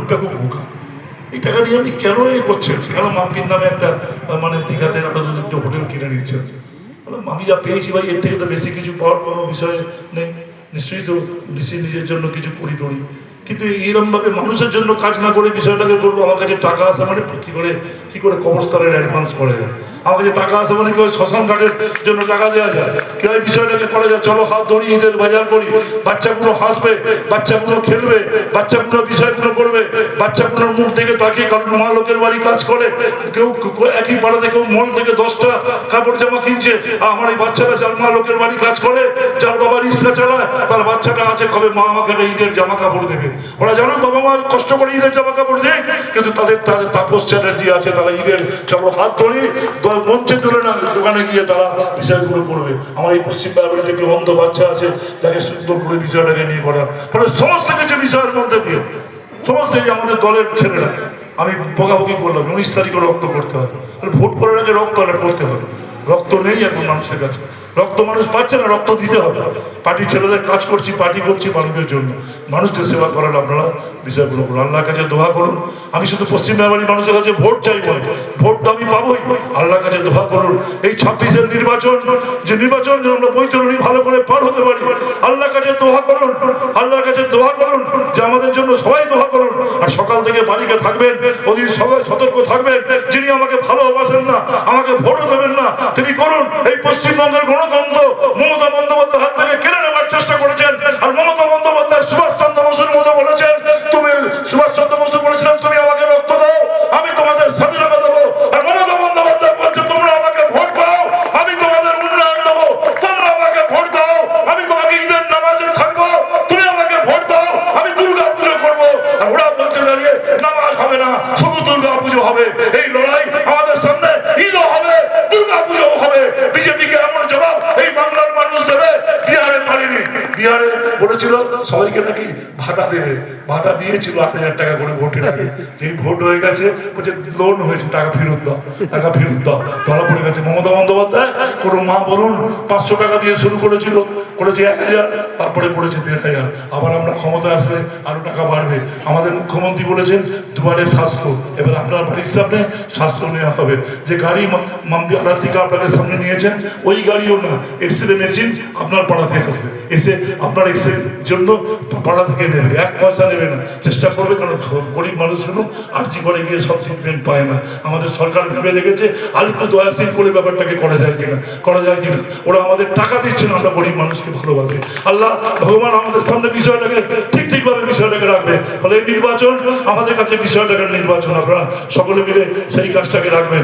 লোকটা খুব বোকা, এই টাকা নিয়ে আপনি কেন করছেন, কেন মাম্পির নামে একটা মানে দীঘাতে একটা হোটেল কিনে নিচ্ছেন? আমি যা পেয়েছি ভাই, এর থেকে তো বেশি কিছু পাওয়ার কোনো বিষয় নেই। নিশ্চয়ই তো নিজের জন্য কিছু করি টরি, কিন্তু এইরকম ভাবে মানুষের জন্য কাজ না করে বিষয়টাকে করবো। আমার কাছে টাকা আসা মানে কি করে কবরস্থানের অ্যাডভান্স করা যায়? আমার কাছে টাকা আসে মানে কেউ শ্মশান ঘাটের জন্য টাকা দেওয়া যায়? কেউ এই বিষয়টাকে করা যায়? চলো হাত ধরি, ঈদের বাজার করি, বাচ্চাগুলো হাসবে, বাচ্চাগুলো খেলবে, বাচ্চাগুলো বিষয়গুলো করবে, বাচ্চাগুলোর মুখ থেকে তাকিয়ে, কারণ মা লোকের বাড়ি কাজ করে, কেউ একই পাড়াতে কেউ মল থেকে 10টা কাপড় জামা কিনছে, আমার এই বাচ্চারা যার মা লোকের বাড়ি কাজ করে, যার বাবা রিক্সা চালায়, তার বাচ্চাটা আছে কবে মা আমাকে একটা ঈদের জামা কাপড় দেবে। ওরা জানো বাবা মা কষ্ট করে ঈদের জামা কাপড় দেয়, কিন্তু তাদের তাপস চ্যাটার্জি আছে, তারা ঈদের চলো হাত ধরি মঞ্চে তুলে না, দোকানে গিয়ে তারা বিষয়গুলো করবে। আমার এই পশ্চিম বাড়িতে কেউ অন্ধ বাচ্চা আছে, তাকে সুন্দর করে বিষয়টাকে নিয়ে করা, মানে সমস্ত কিছু বিষয়ের মধ্যে দিয়ে সমস্ত এই আমাদের দলের ছেলেরা, আমি বকাবকি করলাম 19 তারিখে রক্ত করতে হবে, ভোট করার আগে রক্ত করতে হবে। রক্ত নেই এখন মানুষের কাছে, রক্ত মানুষ পাচ্ছে না, রক্ত দিতে হবে। পার্টি ছেলেদের কাজ করছি, পার্টি করছি মানুষের জন্য, মানুষকে সেবা করার আপনারা বিষয়গুলো করুন, আল্লাহর কাছে দোয়া করুন। আমি শুধু পশ্চিম মেমারির মানুষের কাছে ভোট চাইব, ভোট তো আমি পাবোই, আল্লাহর কাছে দোয়া করুন। এই 26-এর নির্বাচন, যে নির্বাচন যেন আমরা বৈতরণী ভালো করে পার হতে পারি, আল্লাহর কাছে দোয়া করুন, আল্লাহর কাছে দোয়া করুন যে আমাদের জন্য সবাই দোয়া করুন। আর সকাল থেকে বাড়িতে থাকবেন, ওদিন সবাই সতর্ক থাকবেন, যিনি আমাকে ভালোবাসেন না, আমাকে ভোটও দেবেন না, তিনি করুন এই পশ্চিমবঙ্গের গণতন্ত্র মমতা বন্দ্যোপাধ্যায়ের হাত থেকে কেড়ে নেবার চেষ্টা করেছেন। আর মমতা বন্দ্যোপাধ্যায় সুভাষচন্দ্র বসুর মতো বলেছেন, তুমি সুভাষচন্দ্র বসু বলেছিলেন তুমি আমাকে রক্ত দাও, আমি তোমাদের স্বাধীনতা দেবো। আর মমতা বন্দ্যোপাধ্যায় বলছে তোমরা আমাকে ভোট দাও, আমি তোমাদের উন্নয়ন দেবো। তোমরা আমাকে ভোট দাও, আমি তোমাকে ঈদের নামাজে থাকবো, তুমি আমাকে ভোট দাও, আমি দুর্গা পুজো করবো। আর ওরা বলছে দাঁড়িয়ে নামাজ হবে না, শুধু দুর্গা পুজো হবে। এই লড়াই আমাদের সামনে, ঈদও হবে, দুর্গা পুজো হবে। বিজেপিকে এমন জবাব এই বাংলার মানুষ দেবে, বিহারে পারেনি। বিহারে বলেছিল সবাইকে নাকি ভাতা দেবে, ভাতা দিয়েছিল 8,000 টাকা করে ভোটের আগে, যেই ভোট হয়ে গেছে বলছে লোন হয়েছে, টাকা ফেরত দাও, টাকা ফেরত দাও। ধরা পড়ে গেছে মমতা বন্দ্যোপাধ্যায়। কোনো মা বলুন 500 টাকা দিয়ে শুরু করেছিল, করেছে 1,000, তারপরে করেছে 1,500। আবার আমরা ক্ষমতা আসলে আরো টাকা বাড়বে। আমাদের মুখ্যমন্ত্রী বলেছেন দুয়ারে স্বাস্থ্য, এবার আপনার বাড়ির সামনে স্বাস্থ্য নেওয়া হবে। যে গাড়ি মাম্পি আড়ার থেকে আপনাকে সামনে নিয়েছেন, ওই গাড়িও না, এক্সরে মেশিন আপনার পাড়াতে আসবে, এসে আপনার এক্সরে জন্য পাড়া থেকে নেবে, 1 পয়সা নেবে না, চেষ্টা করবে। কারণ গরিব মানুষগুলো আর্জি করে গিয়ে সব ট্রিটমেন্ট পায় না। আমাদের সরকার ভেবে দেখেছে আরেকটু দয়াশীল করে ব্যাপারটাকে করা যায় কিনা। ওরা আমাদের টাকা দিচ্ছে না, আমরা গরিব মানুষকে ভালোবাসি। আল্লাহ ভগবান আমাদের সামনে বিষয়টাকে ঠিকভাবে বিষয়টাকে রাখবে। ফলে এই নির্বাচন আমাদের কাছে বিষয়টাকে নির্বাচন, আপনারা সকলে মিলে সেই কাজটাকে রাখবেন।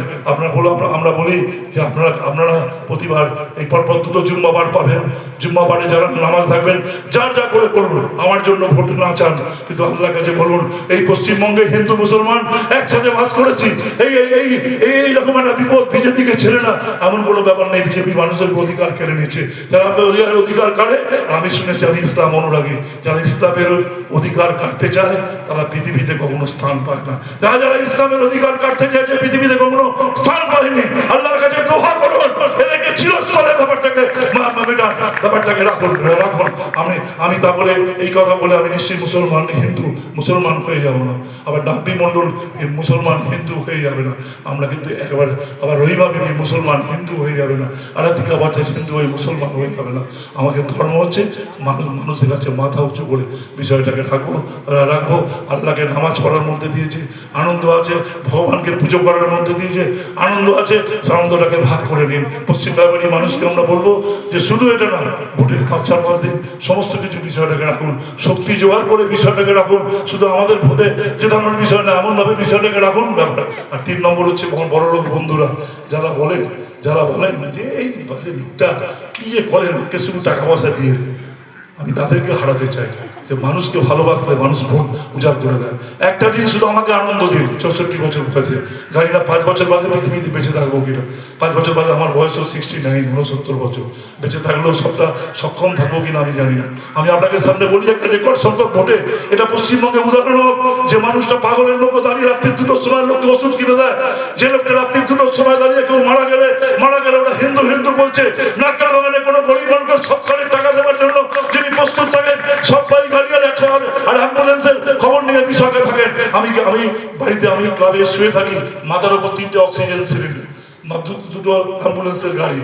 আমরা বলি যে আপনারা প্রতিবার এই পরপর 2টো জুম্মাবার পাবেন, জুম্মাবারে যারা নামাজ থাকবেন, যার যা করে করুন, আমার জন্য ভোট না চান, কিন্তু আল্লাহর কাছে বলুন এই পশ্চিমবঙ্গে হিন্দু মুসলমান একসাথে বাস করেছি, এইরকম একটা বিপদ বিজেপিকে ছেড়ে না, এমন কোনো ব্যাপার নেই। বিজেপি মানুষের অধিকার কেড়ে নিচ্ছে, যারা অধিকার কাড়ে। আমি শুনেছি, আমি ইসলাম অনুরাগী, যারা ইসলামের অধিকার কাটতে চায় তারা পৃথিবীতে কখনো স্থান পায় না। যারা ইসলামের অধিকার কাটতে চাইছে পৃথিবীতে কখনো স্থান পায়নি। আল্লাহর কাছে দোয়া করুন, এদেরকে চিরস্থলে ব্যাপারটাকে রাখুন। আমি তা বলে এই কথা বলে আমি নিশ্চয়ই হিন্দু মুসলমান হয়ে যাব না, আবার ডাব্বি মন্ডল মুসলমান হিন্দু হয়ে যাবে না। আমরা কিন্তু একেবারে আবার রহিমা বিবি মুসলমান হিন্দু হয়ে যাবে না, আরাধিকা বাচ্চা হিন্দু হয়ে মুসলমান হয়ে যাবে না। আমাকে ধর্ম হচ্ছে মানুষের কাছে মাথা উঁচু করে বিষয়টাকে রাখবো। আল্লাহকে নামাজ পড়ার মধ্যে দিয়েছে আনন্দ আছে, ভগবানকে পুজো করার মধ্যে দিয়েছে আনন্দ আছে, আনন্দটাকে ভাগ করে নিন। পশ্চিম বাংলার মানুষকে আমরা বলবো যে শুধু এটা না, ভোটের 5-4 দিন সমস্ত কিছু বিষয়টাকে রাখুন, শক্তি জোগাড় করে বিষয়টাকে রাখুন। শুধু আমাদের ভোটে জেতানোর বিষয় না, এমনভাবে বিষয়টাকে রাখুন ব্যাপার। আর 3 নম্বর হচ্ছে বড় লোক বন্ধুরা যারা বলেন যে এই লোকটা কি যে করে, লোককে শুধু টাকা পয়সা দিয়ে, আমি তাদেরকে হারাতে চাই যে মানুষকে ভালোবাসলে মানুষ ভোট উজাড় করে দেয়। একটা দিন শুধু আমাকে আনন্দ দিন, 64 বছর বয়সে, জানি না 5 বছর বাদে পৃথিবীতে বেঁচে থাকবো কিনা। 5 বছর বাদে আমার বয়সও 69 বছর, বেঁচে থাকলেও সবটা সক্ষম থাকবো কিনা আমি জানি না। আমি আপনাকে সামনে বলি একটা রেকর্ড সংখ্যক ভোটে এটা পশ্চিমবঙ্গে উদাহরণ হোক, যে মানুষটা পাগলের লোক দাঁড়িয়ে রাত্রির 2টোর সময় লোককে ওষুধ কিনে দেয়, যে লোকটা রাত্রির 2টোর সময় দাঁড়িয়ে কেউ মারা গেলে ওরা হিন্দু বলছে, নাকের বাগানে কোনো গরিব মানুষকে সরকারের টাকা দেওয়ার জন্য যিনি প্রস্তুত থাকেন, সব গাড়ি আর অ্যাম্বুলেন্সের খবর নিয়ে বিষয়টা থাকেন। আমি বাড়িতে আমি ক্লাবে শুয়ে থাকি, মাথার উপর 3টে অক্সিজেন সিলিন্ডার, দুটো অ্যাম্বুলেন্সের গাড়ি,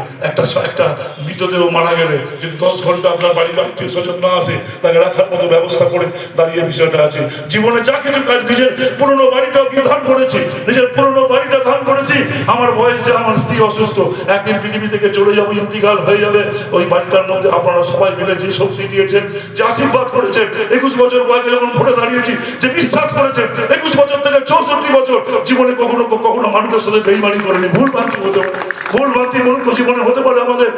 একটা মৃতদেহ মারা গেলে যদি 10 ঘন্টা আপনার বাড়ির আত্মীয় স্বজন না আসে তাকে রাখার মতো ব্যবস্থা করে দাঁড়িয়ে বিষয়টা আছে। জীবনে যা কিছু কাজ নিজের পুরনো বাড়িটাও কি ধান করেছি, নিজের পুরনো বাড়িটা ধান করেছি। আমার বয়সে আমার স্ত্রী অসুস্থ, একদিন পৃথিবী থেকে চলে যাবো, ইন্তিকাল হয়ে যাবে। ওই বাড়িটার মধ্যে আপনারা সবাই মিলে যে শক্তি দিয়েছেন, যে আশীর্বাদ করেছেন, 21 বছর বয়সে যখন ভোটে দাঁড়িয়েছি, যে বিশ্বাস করেছেন, 21 বছর থেকে 64 বছর জীবনে কখনো কখনো মানুষের সাথে বেইমানি করেনি, ভুল ভুলভ্রান্তি মনুষ্য জীবনে হতে পারে আমাদের,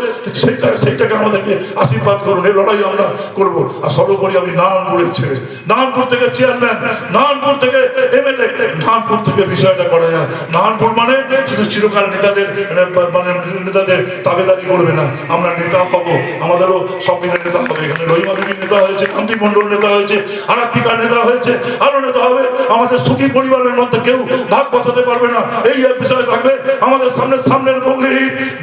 সেইটাকে আমাদেরকে আশীর্বাদ করুন। এই লড়াই আমরা করবো। আর সর্বোপরি আমি নারায়ণপুরের ছেলে, নারায়ণপুর থেকে চেয়ারম্যান, নারায়ণপুর থেকে এমএলএ, নারায়ণপুর থেকে বিষয়টা করা যায়। নারায়ণপুর মানে শুধু চিরকাল নেতাদের তাবেদারি করবে না, আমরা নেতা হবো, আমাদেরও সব মিলে নেতা হবে। এখানে রহিমা বিবির নেতা হয়েছে, কান্তি মন্ডল নেতা হয়েছে, আরাত্মিকার নেতা হয়েছে, আরো নেতা হবে। আমাদের সুখী পরিবারের মধ্যে কেউ ভাগ বসাতে পারবে না, এই বিষয় থাকবে আমাদের সামনের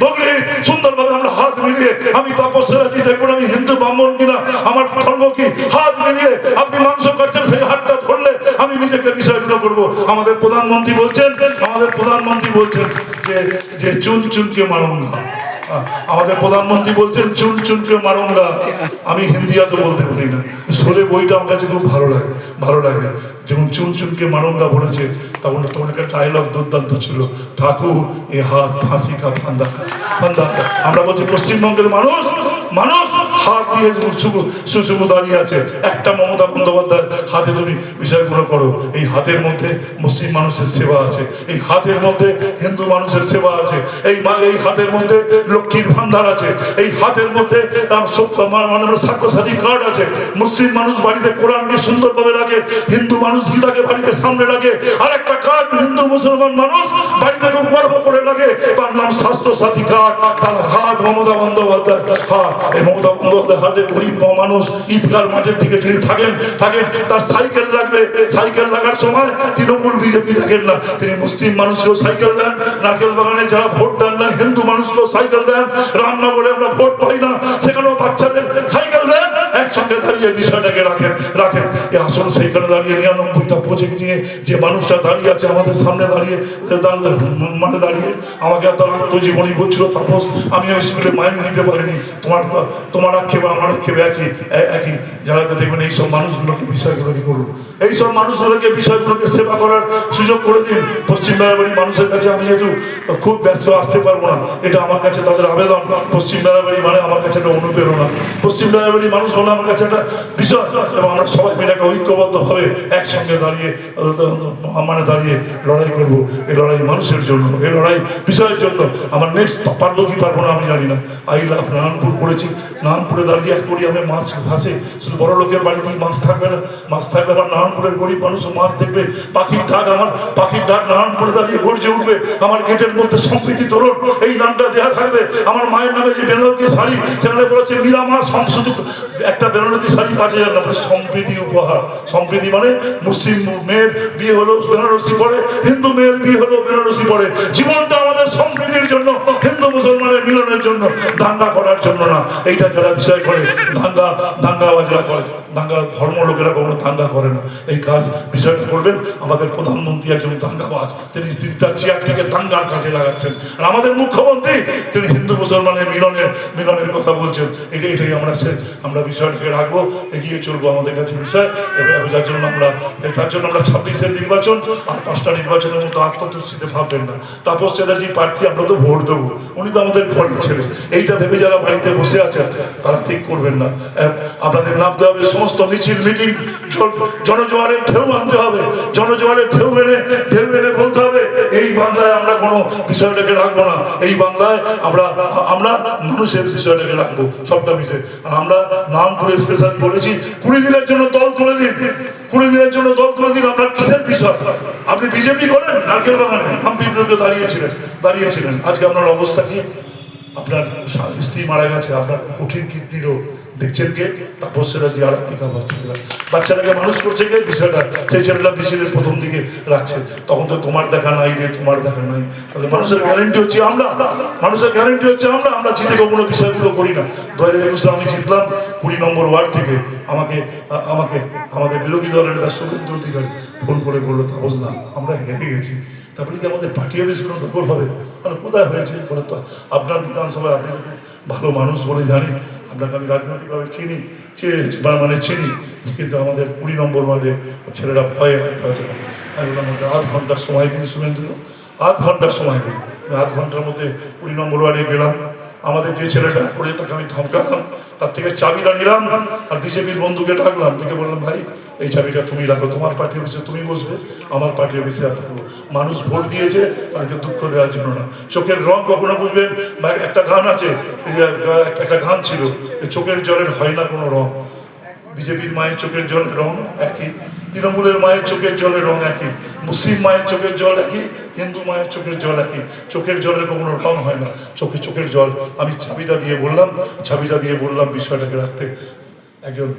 বগলি সুন্দরভাবে আমরা হাত মিলিয়ে, আমি তপস্যারাজি দেখবো আমি হিন্দু ব্রাহ্মণ কিনা, আমার ধর্ম কি, হাত মিলিয়ে আপনি মাংস কাটছেন, সেই হাতটা ধরলে আমি নিজেকে বিষয়গুলো করবো। আমাদের প্রধানমন্ত্রী বলছেন যে চুন চুনকে মারুঙ্গা, আমাদের প্রধানমন্ত্রী বলছেন চুন চুনকে মারুঙ্গা। আমি হিন্দিয়াতে বলতে পারি না, শোলে বইটা আমার কাছে খুব ভালো লাগে। যেমন চুন চুনকে মারুঙ্গা বলেছে, তখন একটা ডায়লগ দুর্দান্ত ছিল, ঠাকুর এ হাত ফাঁসি কা ফান্দা। আমরা বলছি পশ্চিমবঙ্গের মানুষ হাত দিয়ে শুধু দাঁড়িয়ে আছে। একটা মমতা বন্দ্যোপাধ্যায়ের হাতে তুমি বিষয়গুলো করো, এই হাতের মধ্যে মুসলিম মানুষের সেবা আছে, এই হাতের মধ্যে হিন্দু মানুষের সেবা আছে, এই হাতের মধ্যে লক্ষ্মীর ভান্ডার আছে, এই হাতের মধ্যে সাক্ষ্যসাথী কার্ড আছে। মুসলিম মানুষ বাড়িতে কোরআনকে সুন্দরভাবে রাখে, হিন্দু মানুষ গীতাকে বাড়িতে সামনে রাখে। আর একটা কার্ড হিন্দু মুসলমান মানুষ বাড়িতে খুব গর্ব করে রাখে, তার নাম স্বাস্থ্যসাথী কার্ড। তার হাত মমতা বন্দ্যোপাধ্যায় হাত, এই মমতা বন্দ্যোপাধ্যায় হাতে গরিব মানুষ ঈদগার মাঠের দিকে যিনি থাকেন তার সাইকেল লাগবে, সাইকেল লাগার সময় তৃণমূল বিজেপি দেখেন না, তিনি মুসলিম মানুষকেও সাইকেল দেন, নারকেল বাগানে যারা ভোট দেন না হিন্দু মানুষকেও সাইকেল দেন, রামনগরে আমরা ভোট পাই না সেখানেও বাচ্চাদের সাইকেল দেন, একসঙ্গে দাঁড়িয়ে বিষয়টাকে রাখেন। এই আসল সেইখানে দাঁড়িয়ে 99টা প্রজেক্ট নিয়ে যে মানুষটা দাঁড়িয়ে আছে আমাদের সামনে দাঁড়িয়ে আমাকে তার আত্মজীবনী বলছিল, তাপস আমি ওই স্কুলে মাইন্ড নিতে পারিনি, তোমার আক্ষেপ আমার আক্ষেপ একই। যারা দেখবেন এইসব মানুষগুলোকে বিষয়গুলোকে করুন, এইসব মানুষগুলোকে বিষয়গুলোকে সেবা করার সুযোগ করে দিন। পশ্চিম বেড়াবাড়ি মানুষের কাছে আমি যেহেতু খুব ব্যস্ত আসতে পারবো না, এটা আমার কাছে তাদের আবেদন। পশ্চিম বেড়াবাড়ি মানে আমার কাছে একটা অনুপ্রেরণা, পশ্চিম বেড়াবাড়ি মানুষ মানে আমার কাছে একটা বিষয়, এবং আমরা সবাই মিলে একটা ঐক্যবদ্ধভাবে একসঙ্গে দাঁড়িয়ে লড়াই করবো। এই লড়াই মানুষের জন্য, এই লড়াই বিষয়ের জন্য। আমার নেক্সট পারবো কি পারবো না আমি জানি না। আই লাভ নারায়ণপুর করেছি, নারায়ণপুরে দাঁড়িয়ে এক করি আমি মাছ ভাসে, শুধু বড় লোকের বাড়িতেই মাছ থাকবে না, মাছ থাকবে আমার নারায়ণপুরের গরিব মানুষও মাছ দেখবে। পাখির ডাক নারায়ণপুরে দাঁড়িয়ে গর্জে উঠবে। আমার গেটের মধ্যে সম্প্রীতি তরুণ এই নামটা দেওয়া থাকবে। আমার মায়ের নামে যে বেনারসি শাড়ি, সেখানে বলেছে মীরামা, শুধু একটা বেনারসি শাড়ি 5000 না, সম্প্রীতি উপহার। সম্প্রীতি মানে মুসলিম মেয়ের বিয়ে হলো বেনারসি পড়ে, হিন্দু মেয়ের বিয়ে হলো বেনারসি পড়ে। জীবনটা আমাদের সম্প্রীতির জন্য, হিন্দু মুসলমানের মিলনের জন্য, দাঙ্গা করার জন্য না। এইটা যারা বিষয় করে দাঙ্গাবাজরা করে, দাঙ্গা ধর্ম লোকেরা কখনো দাঙ্গা করে না। এই কাজ বিষয়টা করবেন। আমাদের প্রধানমন্ত্রী একজন দাঙ্গাবাজ, তিনি তার চেয়ারটাকে দাঙ্গার কাজে লাগাচ্ছেন। আর আমাদের মুখ্যমন্ত্রী তিনি হিন্দু মুসলমানের মিলনের কথা বলছেন। এটাই আমরা বিষয়টাকে রাখবো, এগিয়ে চলবো আমাদের কাছে বিষয়। যার জন্য আমরা 26-এর নির্বাচন আর 5টা নির্বাচনের মতো আত্মতুষ্টিতে ভাববেন না। তাপস চ্যাটার্জি প্রার্থী, আমরা তো ভোট দেবো, উনি তো আমাদের ঘরের ছেলে। এইটা ভেবে যারা বাড়িতে বসে আছেন তারা ঠিক করবেন না। আপনাদের নামতে হবে সমস্ত মিছিল মিটিং, জনজোয়ারের ঢেউ আনতে হবে, জনজোয়ারের ঢেউ এনে বলতে হবে এই বাংলায় আমরা কোনো বিষয়টাকে রাখবো না, এই বাংলায় আমরা মানুষের বিষয়টাকে রাখবো সবটা মিশে। আমরা নামপুরে স্পেশালি বলেছি 20 দিনের জন্য দল তুলে দিন, 20 দিনের জন্য দল তুলে দিন। আপনার কিসের বিষয়? আপনি বিজেপি করেন, নারকেল বাগানে হাম্পি বিরুদ্ধে দাঁড়িয়েছিলেন। আজকে আপনার অবস্থা কি? আপনার স্ত্রী মারা গেছে, আপনার কঠিন কিডনি রোগ, দেখছেন কে? তাপস চ্যাটার্জি আরাত্মিকা বাচ্চাটাকে মানুষ করছে কে? বিষয়টা সেই ছেলেটা মিছিলের প্রথম দিকে রাখছে, তখন তো তোমার দেখা নাই রে, তোমার দেখা নাই। তাহলে মানুষের গ্যারেন্টি হচ্ছে আমরা জিতে কোনো বিষয়গুলো করি না। 2021-এ আমি জিতলাম, 20 নম্বর ওয়ার্ড থেকে আমাকে আমাকে আমাদের বিরোধী দলের নেতা শুভেন্দু অধিকারী ফোন করে বললো, তাপস না আমরা হেরে গেছি, তারপরে কি আমাদের পার্টি অফিস কোনো দখল হবে? মানে কোথায় হয়েছে? বলে তো আপনার বিধানসভায় আপনি ভালো মানুষ বলে জানি, আপনাকে আমি রাজনৈতিকভাবে চিনি, চিনি, কিন্তু আমাদের 20 নম্বর ওয়ার্ডে ছেলেরা ভয়ে আছে। আমি বললাম আমাদের 8 ঘন্টার সময় দিন শুভেন্দু, 8 ঘন্টার সময় দিন। 8 ঘন্টার মধ্যে 20 নম্বর ওয়ার্ডে গেলাম, আমাদের যে ছেলেটা করে তাকে আমি ধমকালাম, তার থেকে চাবিটা নিলাম আর বিজেপির বন্ধুকে ডাকলাম, ডেকে বললাম ভাই এই চাবিটা তুমি রাখো, তোমার পার্টি অফিসে তুমি বসবে, আমার পার্টি অফিসে থাকবো। মানুষ ভোট দিয়েছে তাদেরকে দুঃখ দেওয়ার জন্য না। চোখের রং কখনো বুঝবেন, একটা গান আছে, একটা গান ছিল, চোখের জলের হয় না কোনো রং। বিজেপির মায়ের চোখের জলের রং একই, তৃণমূলের মায়ের চোখের জলের রং একই, মুসলিম মায়ের চোখের জল একই, হিন্দু মায়ের চোখের জল একই। চোখের জলের কোনো রং হয় না, চোখের জল। আমি চাবিটা দিয়ে বললাম বিষয়টাকে রাখতে। একজন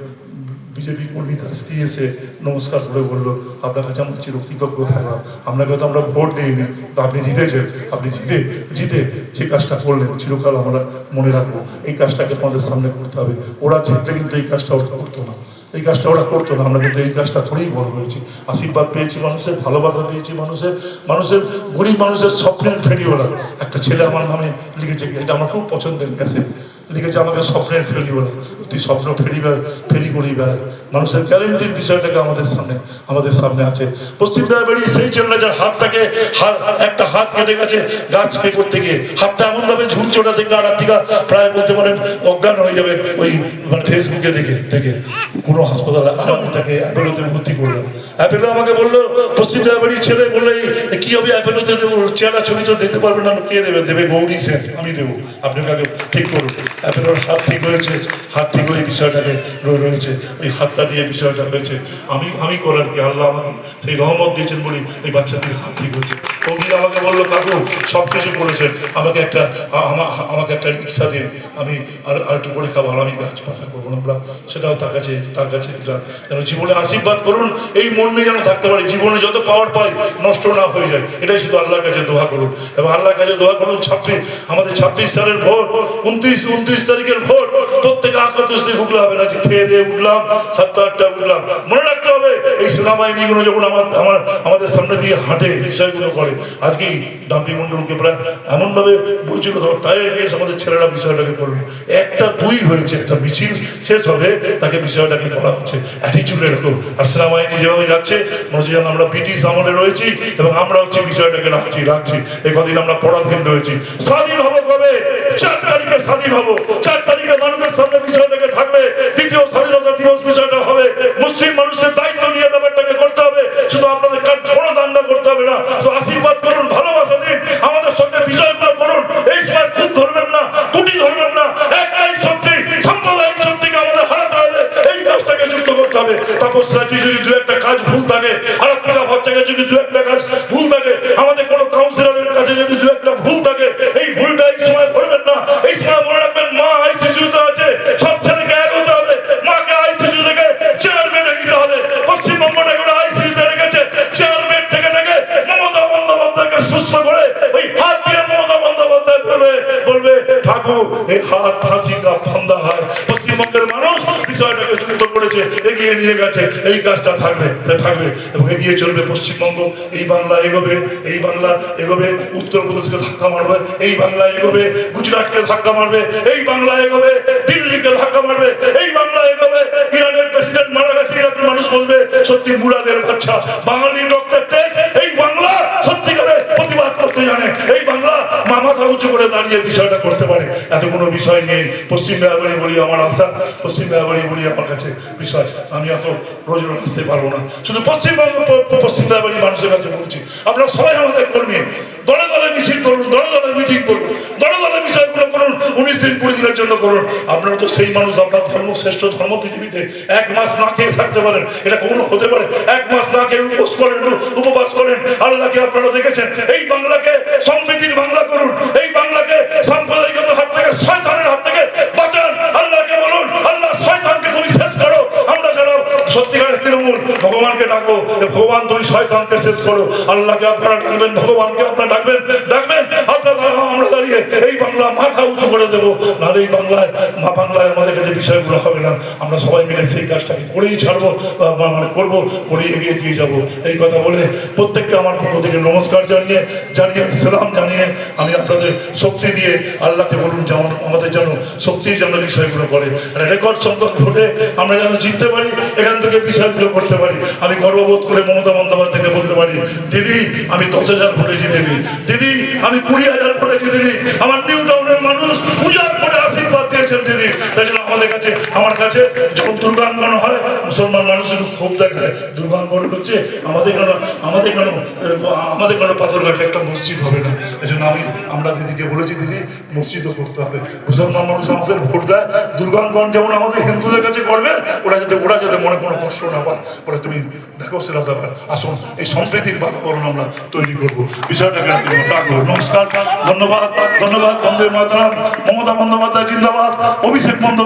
বিজেপি কর্মী তার স্ত্রী এসে নমস্কার করে বললো, আপনার কাছে আমার চিরকৃতজ্ঞ থাকলাম, আপনাকে তো আমরা ভোট দিইনি, তো আপনি জিতেছেন, আপনি জিতে যে কাজটা করলেন চিরকাল আমরা মনে রাখবো। এই কাজটাকে আমাদের সামনে করতে হবে। ওরা জিতলে কিন্তু এই কাজটা ওরা করতো না, আমরা কিন্তু এই কাজটা করেই বড় হয়েছি। আশীর্বাদ পেয়েছি মানুষের, ভালোবাসা পেয়েছি মানুষের গরিব মানুষের স্বপ্নের ফেরিওয়ালা একটা ছেলে আমার নামে লিখেছে, এটা আমার খুব পছন্দের মেসেজ, লিখেছে আমাকে স্বপ্নের ফেরিওয়ালা, তুই স্বপ্ন ফেরি করি বেড়ায়। মানুষের গ্যারেন্টির বিষয়টাকে আমাদের সামনে আছে। পশ্চিম দায়বাড়ি সেই ছেলেটা যার একটা হাত কেটে গেছে গাছ স্প্রে করতে গিয়ে, হাতটা এমন ভাবে ঝুলছোটা থেকে আড়ার দিকে প্রায় বলতে পারেন অজ্ঞান হয়ে যাবে। ওই মানে ফেসবুকে দেখে কোনো হাসপাতালে আমি তাকে অ্যাপেলোতে ভর্তি করলাম। অ্যাপেলো আমাকে বললো, পশ্চিম দায়বাড়ির ছেলে বললে কি হবে অ্যাপেলোতে দেবো, চেহারা ছবি তো দিতে পারবে না, কে দেবে গৌরী সেন, আমি দেবো, আপনাকে আগে ঠিক করুন। অ্যাপেলোর হাত ঠিক হয়েছে, হাত ঠিক হয়ে বিষয়টাকে রয়েছে, ওই হাতটা দিয়ে বিষয়টা হয়েছে। আমি করার কি, আল্লাহ আমাকে সেই রহমত দিয়েছেন বলি এই বাচ্চাদের হাত ঠিক হয়েছে। কৌমিন আমাকে বললো কাকু সব কিছু করেছেন, আমাকে একটা রিক্সা দিন, আমি আর একটু পরীক্ষা ভালো, আমি গাছ পাতা করবো না, সেটাও তার কাছে দিলাম। যেন জীবনে আশীর্বাদ করুন, এই মন নিয়ে যেন থাকতে পারি, জীবনে যত পাওয়ার পাই নষ্ট না হয়ে যায়, এটাই শুধু আল্লাহর কাছে দোয়া করুন। এবং আল্লাহর কাছে দোয়া করুন আমাদের 26 সালের ভোট, 29 তারিখের ভোট, প্রত্যেকে আত্মতস্তি ভুগলে হবে না যে খেয়ে দিয়ে উঠলাম 7-8টা উঠলাম। মনে রাখতে হবে এই সেনাবাহিনীগুলো যখন আমাদের সামনে দিয়ে হাঁটে, বিষয়গুলো করে, আজকেই ডাম্পি মন্ডলকে প্রায় এমনভাবে বলছিল তাই গিয়ে আমাদের ছেলেরা বিষয়টাকে করবে। 1-2 হয়েছে, একটা মিছিল শেষ হবে, তাকে বিষয়টাকে করা হচ্ছে অ্যাটিচিউড এরকম। আর সেনাবাহিনী যেভাবে যাচ্ছে মনে হচ্ছে যেন আমরা ব্রিটিশ আমলে রয়েছি এবং আমরা হচ্ছে বিষয়টাকে রাখছি। এই কদিন আমরা পরাধীন রয়েছি। স্বাধীন হবো কবে? 4 তারিখে স্বাধীন হবো। 4 তারিখে মানুষের সামনে বিষয়টাকে থাকবে, দ্বিতীয় স্বাধীনতা দিবস বিষয়টা হবে। মুসলিম মানুষের দায়িত্ব নিয়ে ব্যাপারটাকে করতে হবে, শুধু আপনাদের কোনো দাঙ্গা করতে হবে না। তো আশীর্বাদ করুন, ভালোবাসা দিন, আমাদের সঙ্গে বিষয়গুলো করুন। এই সময় খুব ধরবেন না, কুটি ধরবেন না, একটাই শক্তি, সাম্প্রদায়িক শক্তিকে আমাদের হারাতে হবে, এই কাজটাকে যুক্ত করতে হবে। তপস্যা যদি 2-1টা কাজ ভুল থাকে, আরাত্মিকা ভট্টাকে যদি 2-1টা কাজ ভুল থাকে, আমাদের কোনো কাউন্সিলরের কাছে যদি 2-1টা ভুল থাকে, এই ভুলটা এই সময় ধরবেন না। এই সময় মনে রাখবেন মা আইসিইউতে আছে, সব ছেলেকে এক হতে হবে, মাকে আইসিইউ থেকে চেয়ারম্যানে নিতে হবে। পশ্চিমবঙ্গটাকে ওরা আইসিইউতে রেখেছে, চেয়ারম্যান থেকে রেখে মমতা বন্দ্যোপাধ্যায়কে সুস্থ করে ওই হাত দিয়ে মমতা বন্দ্যোপাধ্যায় বলবে ঠাকুর এই হাত ফাঁসি কা ফান্দা হয়। পশ্চিমবঙ্গের মানুষ বিষয়টাকে যুক্ত করেছে, এগিয়ে নিয়ে গেছে, এই কাজটা থাকবে এবং এগিয়ে চলবে। পশ্চিমবঙ্গ, এই বাংলা এগোবে, উত্তরপ্রদেশকে ধাক্কা মারবে, এই বাংলা এগোবে, গুজরাটকে ধাক্কা মারবে, এই বাংলা এগোবে, দিল্লিকে ধাক্কা মারবে, এই বাংলা এগোবে। ইরানের প্রেসিডেন্ট মারা গেছে, ইরানের মানুষ বলবে সত্যি মুরাদের বাচ্চা, বাঙালির রক্তের তেজ, এই বাংলা সত্যিকারে প্রতিবাদ করতে জানে, এই বাংলা মাথা উঁচু করে দাঁড়িয়ে বিষয়টা করতে পারে। এত কোনো বিষয় নেই। পশ্চিম দায়াবাড়ি বলি আমার আশা, পশ্চিম দায়াবাড়ি বলি আমার কাছে বিষয়, আমি এত রোজ আসতে পারবো না। শুধু পশ্চিম দায়াবাড়ি মানুষের কাছে বলছি, আপনারা সবাই আমাদের কর্মী, দলে দলে মিছিল করুন, দলে দলে মিটিং করুন, দলে দলে বিষয়গুলো করুন, 19 দিন 20 দিনের জন্য করুন। আপনারা তো সেই মানুষ, আপনার ধর্ম শ্রেষ্ঠ ধর্ম পৃথিবীতে। 1 মাস না খেয়ে থাকতে পারেন, এটা কখনো হতে পারে? 1 মাস না খেয়ে উপবাস করেন, আল্লাহকে আপনারা দেখেছেন। এই বাংলাকে সমৃদ্ধির বাংলা করুন, এই বাংলাকে সাম্প্রদায়িকতার হাত থেকে, শয়তানের হাত থেকে বাঁচান। আল্লাহকে বলুন, আল্লাহ শয়তানকে তুমি শেষ করো। আমরা যারা সত্যিকারের তৃণমূল, ভগবানকে ডাকবো ডাকবো, ভগবান তুমি শয়তানকে শেষ করো। আল্লাহকে আপনারা ডাকবেন, ভগবানকে আপনারা ডাকবেন, আপনারা আমরা দাঁড়িয়ে এই বাংলা মাথা উঁচু করে দেবো। নাহলে এই বাংলায় আমাদের কাছে বিষয়গুলো হবে না। আমরা সবাই মিলে সেই কাজটাকে করেই ছাড়বো, মানে করবো, করেই এগিয়ে দিয়ে যাবো। এই কথা বলে প্রত্যেককে আমার পক্ষ থেকে নমস্কার জানিয়ে সালাম জানিয়ে আমি আপনাদের শক্তি দিয়ে আল্লাহকে বলুন যেমন আমাদের যেন শক্তির জন্য বিষয়গুলো করে, রেকর্ড সংখ্যক ভোটে আমরা যেন জিততে পারি, এখান থেকে বিষয়গুলো করতে পারি। আমি গর্ববোধ করে মমতা বন্দ্যোপাধ্যায়কে বলতে পারি, দিদি আমি 10,000 ভোটে জিতেনি, দিদি আমি 20,000 ভোটে জিতেনি, আমার নিউ টাউনের মানুষ পূজার করে আশীর্বাদ দিয়েছেন দিদি। তাই জন্য আমার কাছে যখন দুর্গাঙ্গন হয় মুসলমান মানুষ একটু ক্ষোভ দেখায়, দুর্গাঙ্গন হচ্ছে আমাদের কোনো পাথরঘাটে একটা মসজিদ হবে না। এই জন্য আমরা দিদিকে বলেছি, দিদি মসজিদও করতে হবে। মুসলমান মানুষ আমাদের ভোট দেয়, দুর্গাঙ্গন যেমন আমাদের হিন্দুদের কাছে করবে, ওরা যাতে মনে কোনো কষ্ট না পায়, ওরা তুমি দেখো সেটা ব্যাপার। আসুন এই সম্প্রীতির বাতাবরণ আমরা তৈরি করবো, বিষয়টাকে রাখবো। নমস্কার, ধন্যবাদ। বন্দে মাতরম। মমতা বন্দ্যোপাধ্যায় জিন্দাবাদ, অভিষেক বন্দ্যোপাধ্যায়